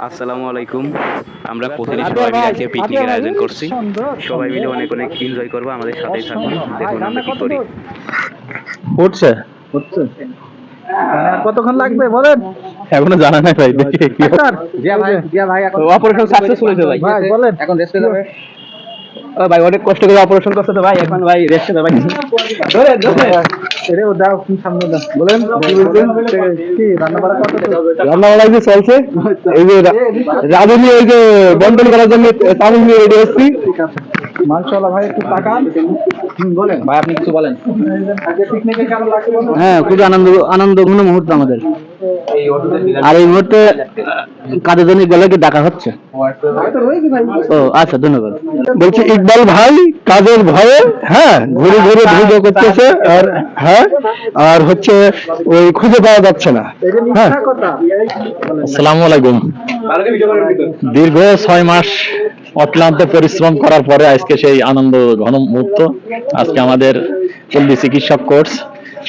আসসালামু আলাইকুম। আমরা প্রতিদিন সবাই মিলে আজকে পিকনিকের আয়োজন করছি। সবাই মিলে অনেক অনেক এনজয় করবো। আমাদের সাথেই থাকুন, দেখুন আমরা কি করি। উঠছে হচ্ছে কতক্ষণ লাগবে বলেন? এখনো জানা নাই ভাই, দেখি কি অপারেশন সাকসেসফুল হয়েছে ভাই। বলেন এখন রেস্টে যাবে। ও ভাই অনেক কষ্ট করে অপারেশন করতে তো ভাই, এখন ভাই রেস্টে যাবে ভাই। ধরে ধরে এরে দাও কি সামনে দাও। বলেন কি বলছেন? কি রান্না বাড়া কত? রান্না বান্না যে চলছে, এই যে রাঁধুনি এই যে বন্ধন করার জন্য তামিল নিয়ে রেডি হচ্ছি। মাশাআল্লাহ ভাই একটু তাকান। বলেন ভাই আপনি কিছু বলেন। আজকে পিকনিকে কেমন লাগছে বলুন? হ্যাঁ, খুবই আনন্দঘন মুহূর্ত আমাদের। আর এই মুহূর্তে কাদের জন্য গেলে ডাকা হচ্ছে? ও আচ্ছা, ধন্যবাদ। বলছি ইকবাল ভাই কাজের ভয়ে হ্যাঁ ঘুরে ঘুরে ভিডিও করতেছে, আর হ্যাঁ আর হচ্ছে ওই খুঁজে পাওয়া যাচ্ছে না। হ্যাঁ, আসসালামু আলাইকুম। দীর্ঘ 6 মাস অক্লান্ত পরিশ্রম করার পরে আজকে সেই আনন্দ ঘন মুহূর্ত। আজকে আমাদের পল্লী চিকিৎসক কোর্স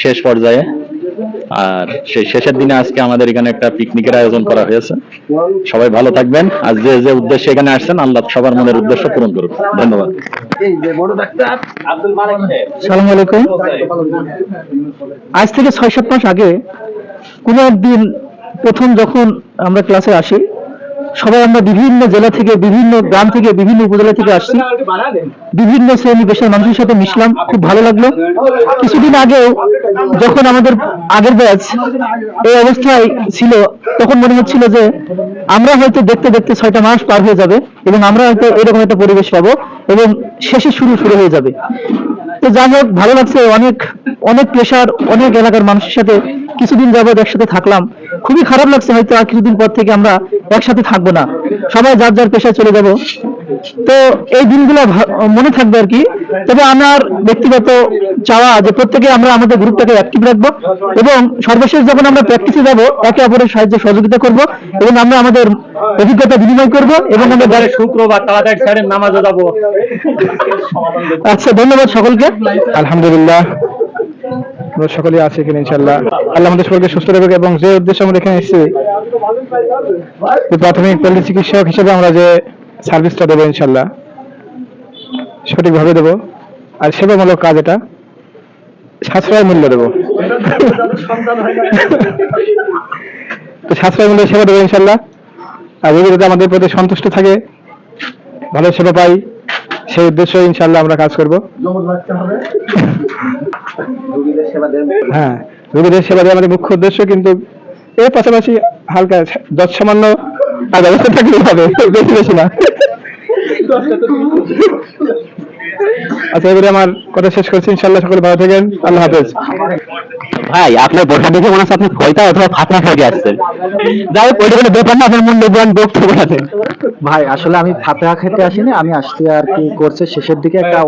শেষ পর্যায়ে, আর সেই শেষের দিনে আজকে আমাদের এখানে একটা পিকনিকের আয়োজন করা হয়েছে। সবাই ভালো থাকবেন। আজ যে যে উদ্দেশ্যে এখানে আসছেন, আল্লাহ সবার মনের উদ্দেশ্য পূরণ করুন। ধন্যবাদ। আসসালামু আলাইকুম। আজ থেকে 6-7 মাস আগে কোনো একদিন প্রথম যখন আমরা ক্লাসে আসি, সবাই আমরা বিভিন্ন জেলা থেকে, বিভিন্ন গ্রাম থেকে, বিভিন্ন উপজেলা থেকে আসছি, বিভিন্ন শ্রেণী পেশার মানুষের সাথে মিশলাম, খুব ভালো লাগলো। কিছুদিন আগেও যখন আমাদের আগের ব্যাচ এই অবস্থায় ছিল, তখন মনে হচ্ছিল যে আমরা হয়তো দেখতে দেখতে 6টা মাস পার হয়ে যাবে এবং আমরা হয়তো এরকম একটা পরিবেশ পাবো এবং শেষে শুরু হয়ে যাবে। তো যাই হোক, ভালো লাগছে। অনেক অনেক প্রেশার, অনেক এলাকার মানুষের সাথে কিছুদিন যাবত একসাথে থাকলাম। খুবই খারাপ লাগছে, হয়তো আর কিছুদিন পর থেকে আমরা একসাথে থাকবো না, সবাই যার যার পেশায় চলে যাব। তো এই দিনগুলো মনে থাকবে আর কি। তবে আমার ব্যক্তিগত চাওয়া যে প্রত্যেকে আমরা আমাদের গ্রুপটাকে অ্যাক্টিভ রাখবো এবং সর্বশেষ যখন আমরা প্র্যাকটিসে যাব, একে অপরের সাহায্যে সহযোগিতা করব এবং আমরা আমাদের অভিজ্ঞতা বিনিময় করব এবং আমরা শুক্রবার তাড়াতাড়ি স্যারের নামাজে যাব। আচ্ছা, ধন্যবাদ সকলকে। আলহামদুলিল্লাহ, আমরা সকলেই আছি এখানে ইনশাআল্লাহ। আল্লাহ আমাদের সকলকে সুস্থ রাখুক এবং যে উদ্দেশ্যে আমরা এখানে এসেছি, প্রাথমিক পল্লী চিকিৎসক হিসেবে আমরা যে সার্ভিসটা দেবো ইনশাআল্লাহ সঠিকভাবে দেবো। আর সেবামূলক কাজ, এটা সাশ্রয় মূল্য দেবো। তো সাশ্রয় মূল্যে সেবা দেবো ইনশাআল্লাহ। আর রোগী যাতে আমাদের প্রতি সন্তুষ্ট থাকে, ভালো সেবা পাই, সেই উদ্দেশ্যে ইনশাআল্লাহ আমরা কাজ করব। হ্যাঁ, রোগীদের সেবা দেওয়া আমাদের মুখ্য উদ্দেশ্য, কিন্তু এর পাশাপাশি হালকা সামান্য আর ব্যবস্থা থাকলেই হবে, বেশি বেশি না। আচ্ছা, এবারে আমার কথা শেষ করছি। ইনশাআল্লাহ সকলে ভালো থাকেন। আল্লাহ হাফেজ। ভাই আপনার বসা দেখে মনে হচ্ছে আপনি ছয়টা অথবা ফাতনা খেয়ে আসছেন। যাই হোক, ওইটা কোনো ব্যাপার না, আপনার মূল্যবান বক্তব্য রাখেন। ভাই আসলে আমি ফাতিহা খেতে আসিনি, আমি আসছি আর কি কোর্সের শেষের দিকে একটা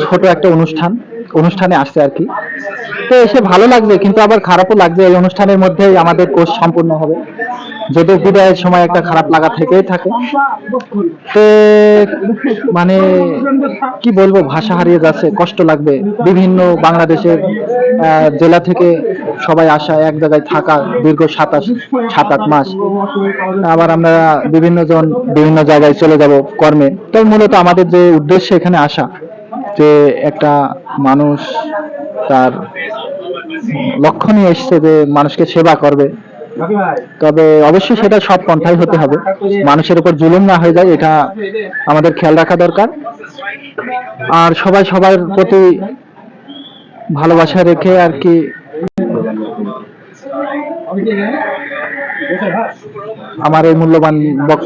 ছোট একটা অনুষ্ঠানে আসছে আর কি। তো এসে ভালো লাগবে, কিন্তু আবার খারাপও লাগবে। এই অনুষ্ঠানের মধ্যেই আমাদের কোর্স সম্পূর্ণ হবে, যদিও বিদায়ের সময় একটা খারাপ লাগা থেকেই থাকে। তো মানে কি বলবো, ভাষা হারিয়ে যাচ্ছে, কষ্ট লাগবে। বিভিন্ন বাংলাদেশের জেলা থেকে সবাই আসা, এক জায়গায় থাকা দীর্ঘ 7-8 মাস, আবার আমরা বিভিন্ন জন বিভিন্ন জায়গায় চলে যাব কর্মে। তো মূলত আমাদের যে উদ্দেশ্য এখানে আসা, যে একটা মানুষ তার লক্ষ্য নিয়ে এসছে যে মানুষকে সেবা করবে, তবে অবশ্যই সেটা সব পন্থাই হতে হবে, মানুষের উপর জুলুম না হয়ে যায়, এটা আমাদের খেয়াল রাখা দরকার। আর সবাই সবার প্রতি ভালোবাসা রেখে আর কি আমার এই মূল্যবান বক্তব্য